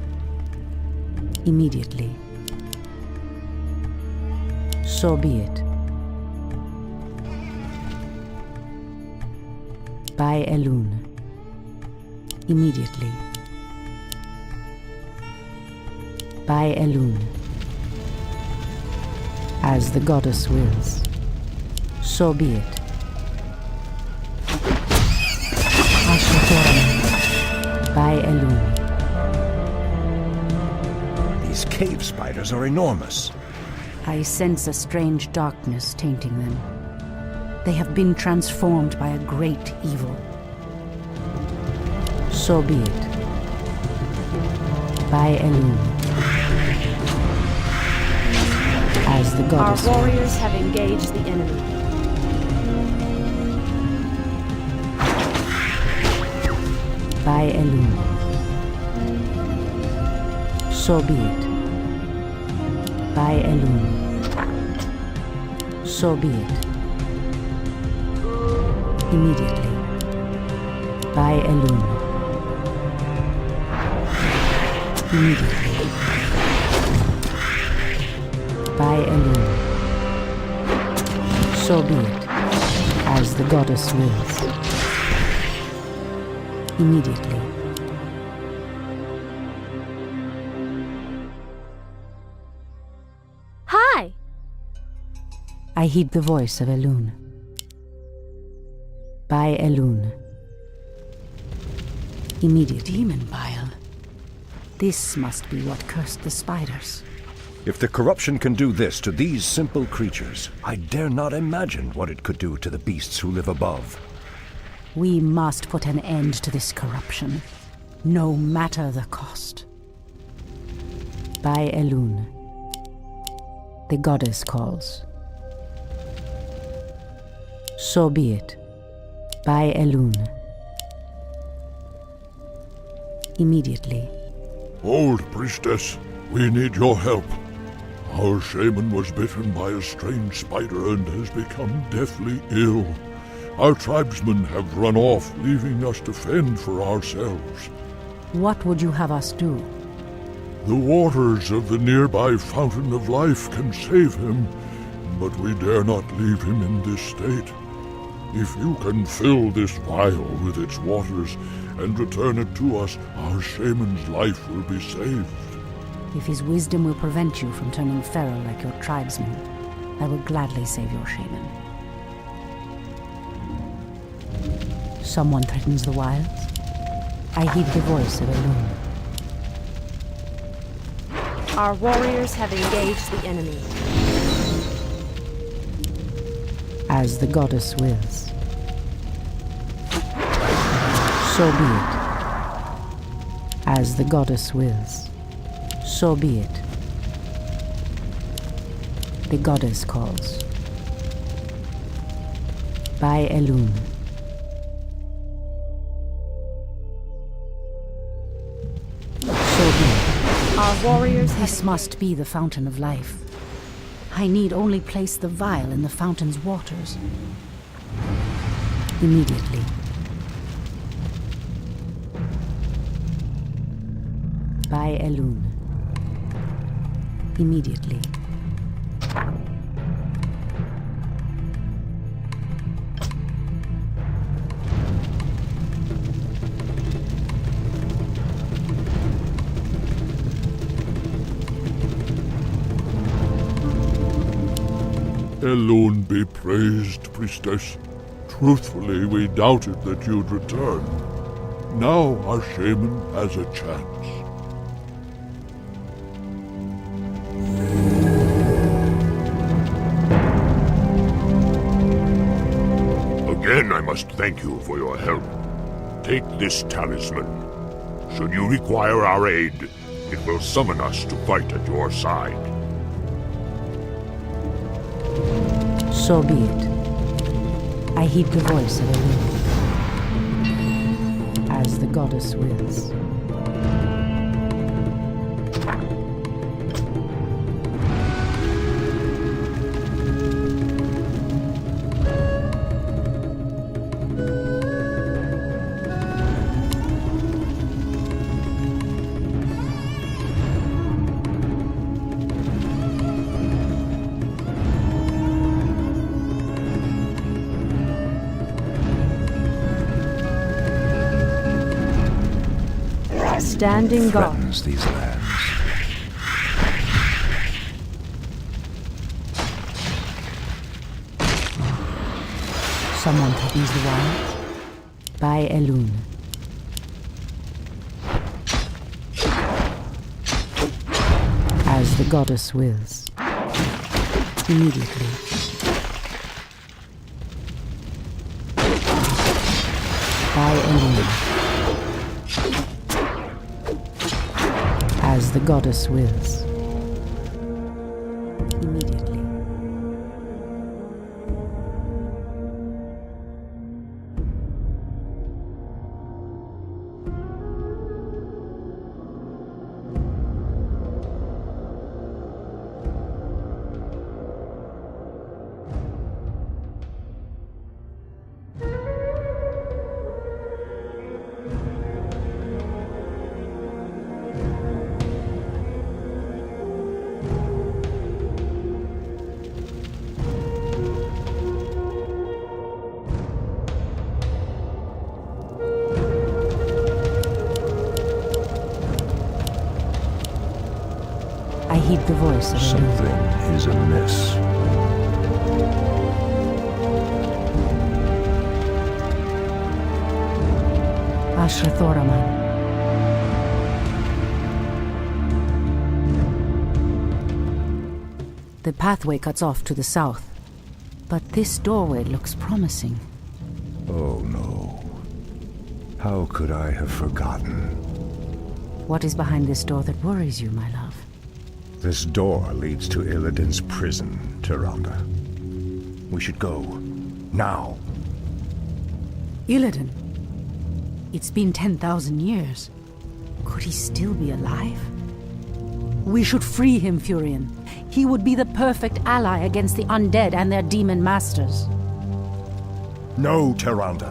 [SPEAKER 2] Immediately. So be it. By Elune. Immediately. By Elune. As the goddess wills. So be it. By Elune.
[SPEAKER 11] These cave spiders are enormous.
[SPEAKER 2] I sense a strange darkness tainting them. They have been transformed by a great evil. So be it. By Elune. As the goddess.
[SPEAKER 1] Our warriors have engaged the enemy.
[SPEAKER 2] By Elune. So be it. By Elune. So be it. Immediately. By Elune. Immediately. By Elune. So be it. As the goddess wills. Immediately.
[SPEAKER 1] Hi!
[SPEAKER 2] I heed the voice of Elune. By Elune. Immediate demon bile. This must be what cursed the spiders.
[SPEAKER 11] If the corruption can do this to these simple creatures, I dare not imagine what it could do to the beasts who live above.
[SPEAKER 2] We must put an end to this corruption, no matter the cost. By Elune. The goddess calls. So be it. By Elune. Immediately.
[SPEAKER 3] Old priestess, we need your help. Our shaman was bitten by a strange spider and has become deathly ill. Our tribesmen have run off, leaving us to fend for ourselves.
[SPEAKER 2] What would you have us do?
[SPEAKER 3] The waters of the nearby Fountain of Life can save him, but we dare not leave him in this state. If you can fill this vial with its waters and return it to us, our shaman's life will be saved.
[SPEAKER 2] If his wisdom will prevent you from turning feral like your tribesmen, I will gladly save your shaman. Someone threatens the wilds. I heed the voice of Elune.
[SPEAKER 1] Our warriors have engaged the enemy.
[SPEAKER 2] As the goddess wills. So be it. As the goddess wills. So be it. The goddess calls. By Elune. So be it.
[SPEAKER 1] Our warriors
[SPEAKER 2] This must be the Fountain of Life. I need only place the vial in the fountain's waters. Immediately. By Elune. Immediately.
[SPEAKER 3] Elune be praised, priestess. Truthfully, we doubted that you'd return. Now our shaman has a chance.
[SPEAKER 5] Again, I must thank you for your help. Take this talisman. Should you require our aid, it will summon us to fight at your side.
[SPEAKER 2] So be it. I heed the voice of Elune. As the goddess wills.
[SPEAKER 1] Standing guard.
[SPEAKER 11] Threatens these lands.
[SPEAKER 2] Someone threatens the wild. By Elune. As the goddess wills. Immediately. By Elune. As the goddess wills. Immediately. I heed the voice of
[SPEAKER 11] Something is amiss.
[SPEAKER 2] Ashra Thoraman. The pathway cuts off to the south, but this doorway looks promising.
[SPEAKER 11] Oh no. How could I have forgotten?
[SPEAKER 2] What is behind this door that worries you, my love?
[SPEAKER 11] This door leads to Illidan's prison, Tyrande. We should go. Now.
[SPEAKER 2] Illidan? It's been 10,000 years. Could he still be alive? We should free him, Furion. He would be the perfect ally against the undead and their demon masters.
[SPEAKER 11] No, Tyrande.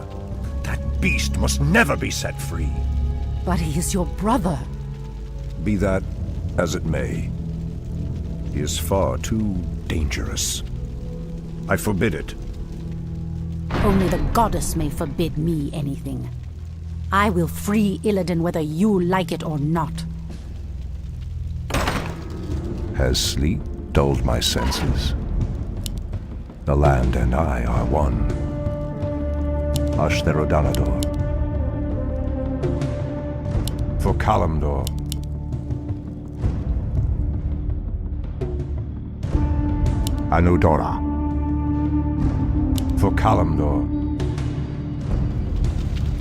[SPEAKER 11] That beast must never be set free.
[SPEAKER 2] But he is your brother.
[SPEAKER 11] Be that as it may. He is far too dangerous. I forbid it.
[SPEAKER 2] Only the goddess may forbid me anything. I will free Illidan whether you like it or not.
[SPEAKER 11] Has sleep dulled my senses? The land and I are one. Ashtherodanador. For Kalimdor. Anudora. For Kalimdor.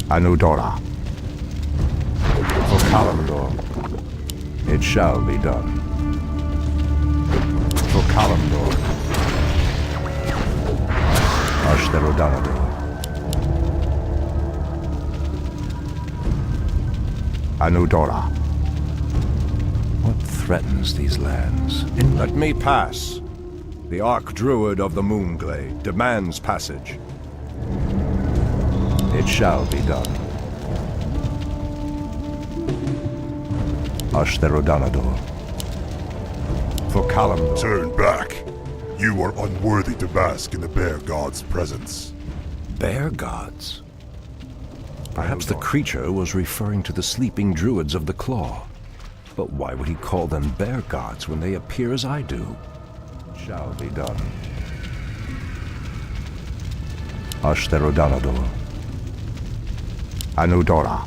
[SPEAKER 11] Anudora. For Kalimdor. It shall be done. For Kalimdor. Ashtherodanador. Anudora. What threatens these lands? Let me pass. The Archdruid of the Moonglade demands passage. It shall be done. Ashtherodanador. For Kalimdor.
[SPEAKER 5] Turn back. You are unworthy to bask in the Bear God's presence.
[SPEAKER 11] Bear gods? Perhaps the creature was referring to the sleeping druids of the Claw. But why would he call them bear gods when they appear as I do? Shall be done. Ashtherodanador. Anudora.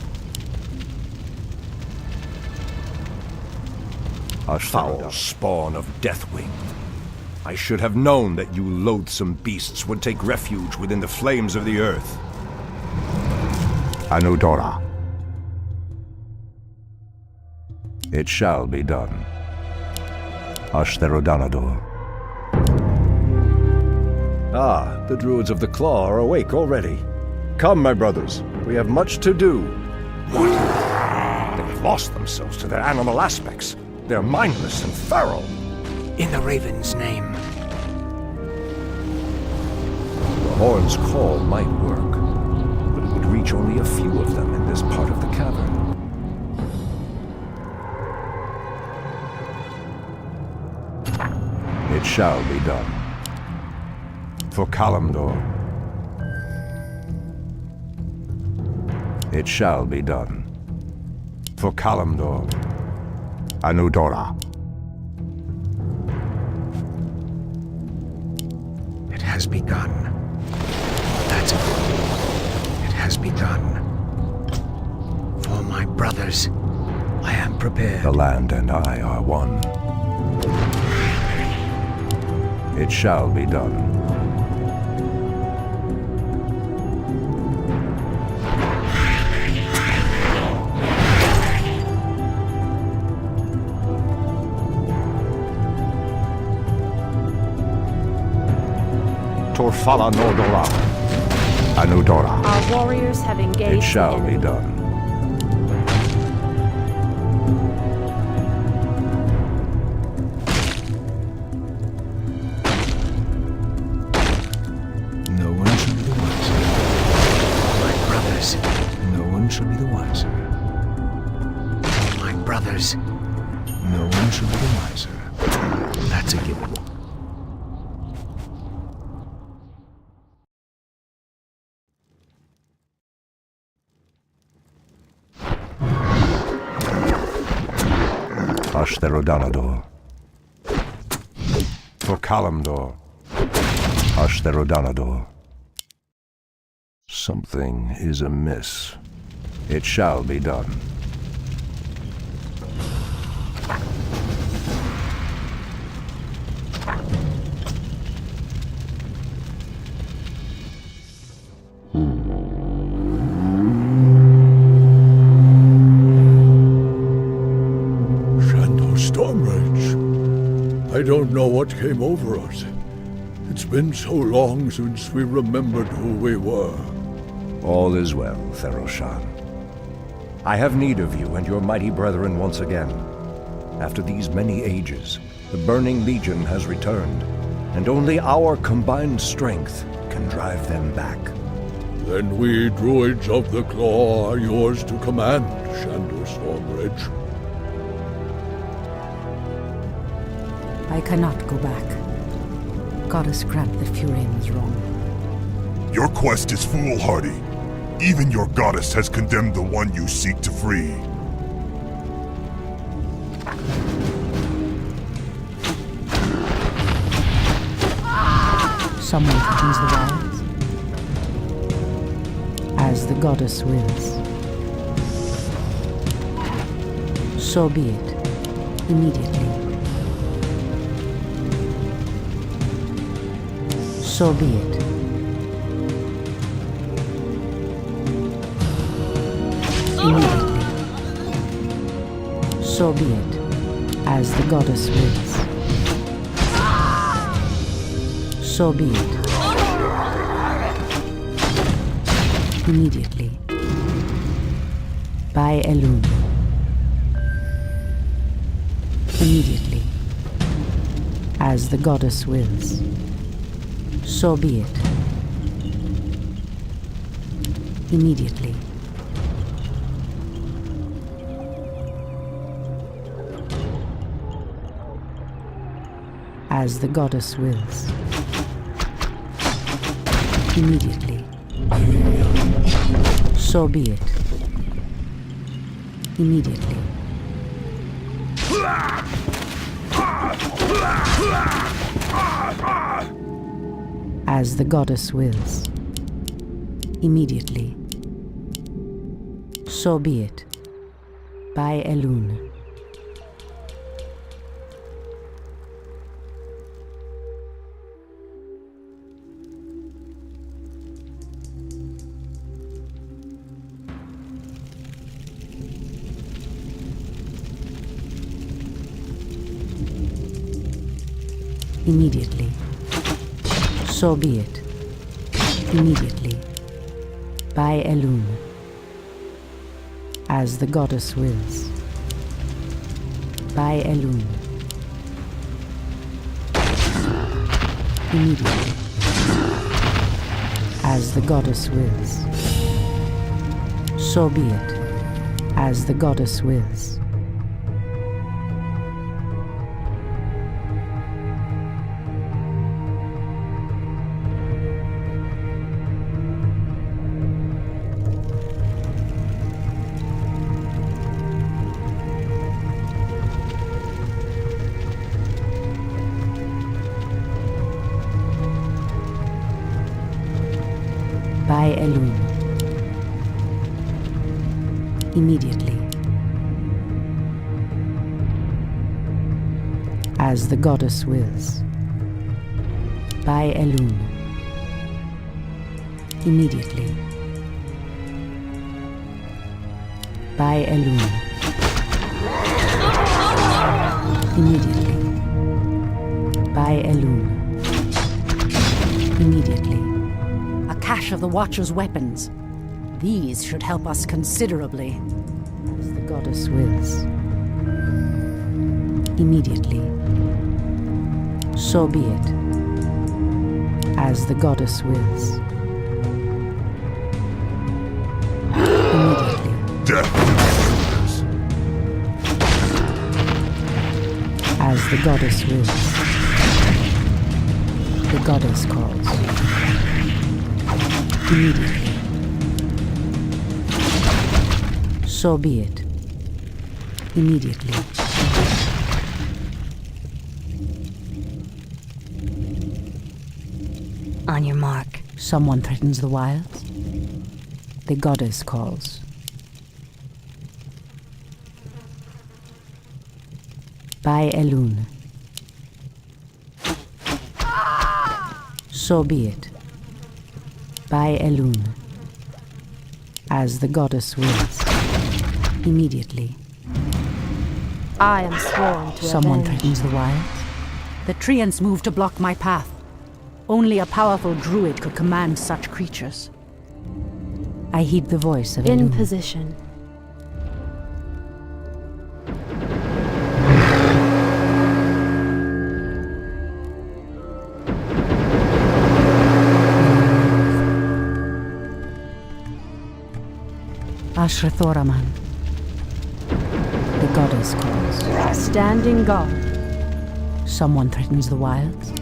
[SPEAKER 11] Foul spawn of Deathwing. I should have known that you loathsome beasts would take refuge within the flames of the earth. Anudora. It shall be done. Ashtherodanador. Ah, the druids of the Claw are awake already. Come, my brothers, we have much to do. What? They've lost themselves to their animal aspects. They're mindless and feral.
[SPEAKER 12] In the Raven's name.
[SPEAKER 11] The horn's call might work, but it would reach only a few of them in this part of the cavern. It shall be done. For Kalimdor. It shall be done.
[SPEAKER 9] For Kalimdor, Anudora.
[SPEAKER 12] It has begun. That's it. It has begun. For my brothers, I am prepared.
[SPEAKER 11] The land and I are one. It shall be done.
[SPEAKER 9] Torfala Nordora, Anudora.
[SPEAKER 1] Our warriors have engaged.
[SPEAKER 11] It shall
[SPEAKER 1] the
[SPEAKER 11] be
[SPEAKER 1] enemy.
[SPEAKER 11] done.
[SPEAKER 12] No one shall be the wiser. My brothers. No one shall be the wiser. My brothers. No one shall be the wiser. That's a given.
[SPEAKER 11] Ashtherodanador. For Kalimdor, Ashtherodanador. Something is amiss. It shall be done.
[SPEAKER 3] I don't know what came over us. It's been so long since we remembered who we were.
[SPEAKER 11] All is well, Theroshan. I have need of you and your mighty brethren once again. After these many ages, the Burning Legion has returned, and only our combined strength can drive them back.
[SPEAKER 3] Then we druids of the Claw are yours to command, Shandor Stormbridge.
[SPEAKER 2] I cannot go back. Goddess grant that Furion is wrong.
[SPEAKER 5] Your quest is foolhardy. Even your goddess has condemned the one you seek to free.
[SPEAKER 2] Someone threatens the wilds. As the goddess wills. So be it. Immediately. So be it. Immediately. So be it, as the goddess wills. So be it. Immediately. By Elun. Immediately. As the goddess wills. So be it. Immediately. As the goddess wills. Immediately. So be it. Immediately. As the goddess wills. Immediately. So be it. By Elun. Immediately. So be it. Immediately. By Elun. As the goddess wills. By Elun. Immediately. As the goddess wills. So be it. As the goddess wills. By Elun. Immediately. As the goddess wills. By Elun. Immediately. By Elun. Immediately. By Elun. Immediately. A cache of the Watcher's weapons. These should help us considerably. As the goddess wills. Immediately. So be it. As the goddess wills. Immediately.
[SPEAKER 5] Death!
[SPEAKER 2] As the goddess wills. The goddess calls. Immediately. So be it. Immediately.
[SPEAKER 6] On your mark.
[SPEAKER 2] Someone threatens the wilds. The goddess calls. By Elun. So be it. By Elun. As the goddess wills. Immediately.
[SPEAKER 1] I am sworn to
[SPEAKER 2] Someone
[SPEAKER 1] avenge.
[SPEAKER 2] threatens the wilds. The treants move to block my path. Only a powerful druid could command such creatures. I heed the voice of
[SPEAKER 1] In
[SPEAKER 2] Elun.
[SPEAKER 1] position.
[SPEAKER 2] Ashrathoraman. The goddess calls.
[SPEAKER 1] Standing guard.
[SPEAKER 2] Someone threatens the wilds.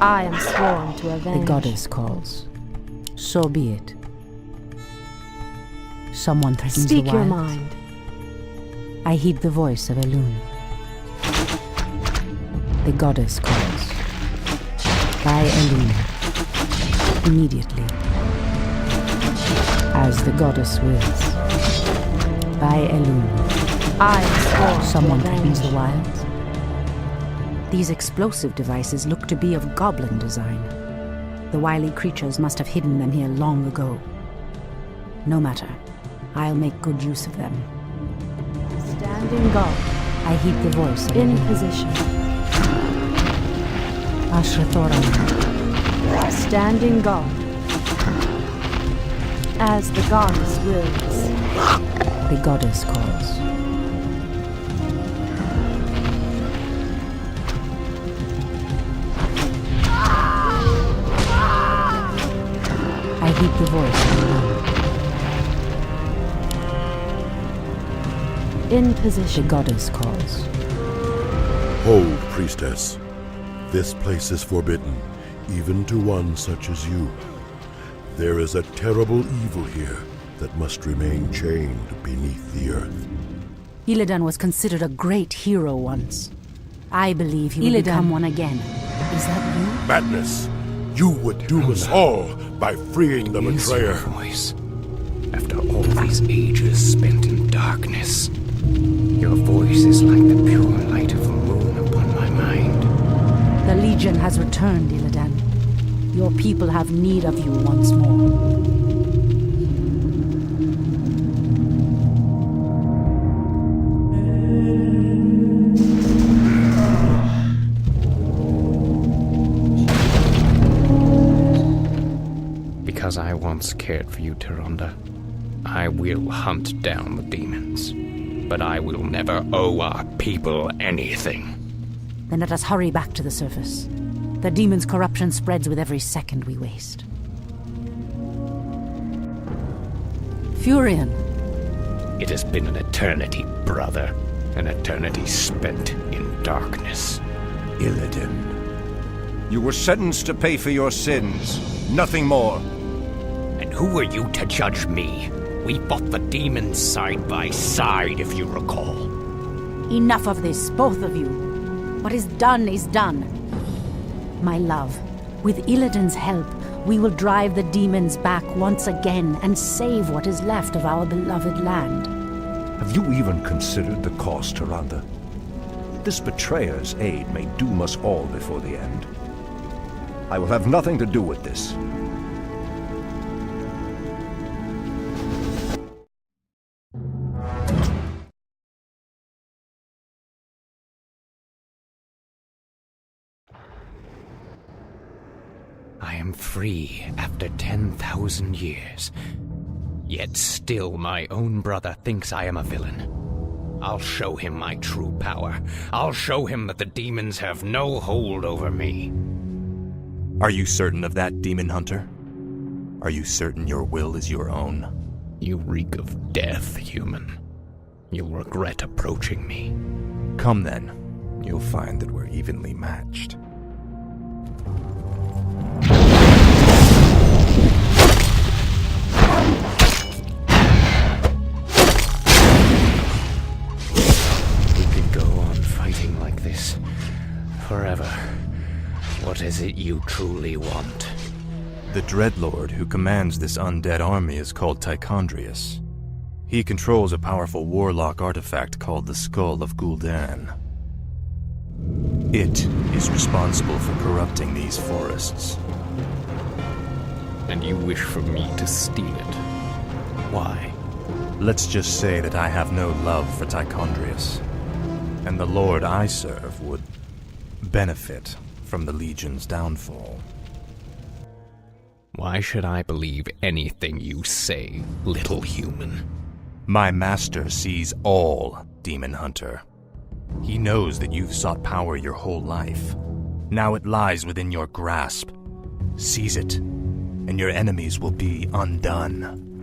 [SPEAKER 1] I am sworn to avenge.
[SPEAKER 2] The goddess calls. So be it. Someone threatens
[SPEAKER 1] Speak
[SPEAKER 2] the
[SPEAKER 1] your
[SPEAKER 2] wilds.
[SPEAKER 1] mind.
[SPEAKER 2] I heed the voice of Elun. The goddess calls. By Elun. Immediately. As the goddess wills. By Elun.
[SPEAKER 1] I am sworn
[SPEAKER 2] Someone
[SPEAKER 1] to
[SPEAKER 2] threatens
[SPEAKER 1] avenge.
[SPEAKER 2] the wilds. These explosive devices look to be of goblin design. The wily creatures must have hidden them here long ago. No matter. I'll make good use of them.
[SPEAKER 1] Standing guard.
[SPEAKER 2] I heed the voice of
[SPEAKER 1] In
[SPEAKER 2] Elun.
[SPEAKER 1] position.
[SPEAKER 2] Ashrathoran.
[SPEAKER 1] Standing guard. As the goddess wills.
[SPEAKER 2] The goddess calls. I heed the voice of Elun.
[SPEAKER 1] In
[SPEAKER 2] The
[SPEAKER 1] position.
[SPEAKER 2] goddess calls.
[SPEAKER 13] Hold, priestess. This place is forbidden, even to one such as you. There is a terrible evil here that must remain chained beneath the earth.
[SPEAKER 2] Illidan was considered a great hero once. I believe he will become one again. Is that you?
[SPEAKER 3] Madness! You would doom us all by freeing the betrayer.
[SPEAKER 12] Voice. After all these ages spent in darkness, your voice is like the pure light of the moon upon my mind.
[SPEAKER 2] The Legion has returned, Illidan. Your people have need of you once more.
[SPEAKER 12] Because I once cared for you, Tyrande, I will hunt down the demons. But I will never owe our people anything.
[SPEAKER 2] Then let us hurry back to the surface. The demon's corruption spreads with every second we waste. Furion.
[SPEAKER 12] It has been an eternity, brother. An eternity spent in darkness.
[SPEAKER 9] Illidan. You were sentenced to pay for your sins. Nothing more.
[SPEAKER 12] And who are you to judge me? We fought the demons side by side, if you recall.
[SPEAKER 2] Enough of this, both of you. What is done is done. My love, with Illidan's help, We will drive the demons back once again and save what is left of our beloved land.
[SPEAKER 11] Have you even considered the cost, Tyrande? This betrayer's aid may doom us all before the end. I will have nothing to do with this.
[SPEAKER 12] I am free after 10,000 years. Yet still my own brother thinks I am a villain. I'll show him my true power. I'll show him that the demons have no hold over me.
[SPEAKER 14] Are you certain of that, Demon Hunter? Are you certain your will is your own?
[SPEAKER 12] You reek of death, human. You'll regret approaching me.
[SPEAKER 14] Come then. You'll find that we're evenly matched.
[SPEAKER 12] Forever. What is it you truly want?
[SPEAKER 14] The Dreadlord who commands this undead army is called Tichondrius. He controls a powerful warlock artifact called the Skull of Gul'dan. It is responsible for corrupting these forests.
[SPEAKER 12] And you wish for me to steal it? Why?
[SPEAKER 14] Let's just say that I have no love for Tichondrius, and the Lord I serve would benefit from the Legion's downfall.
[SPEAKER 12] Why should I believe anything you say, little human?
[SPEAKER 14] My master sees all, Demon Hunter. He knows that you've sought power your whole life. Now it lies within your grasp. Seize it, and your enemies will be undone.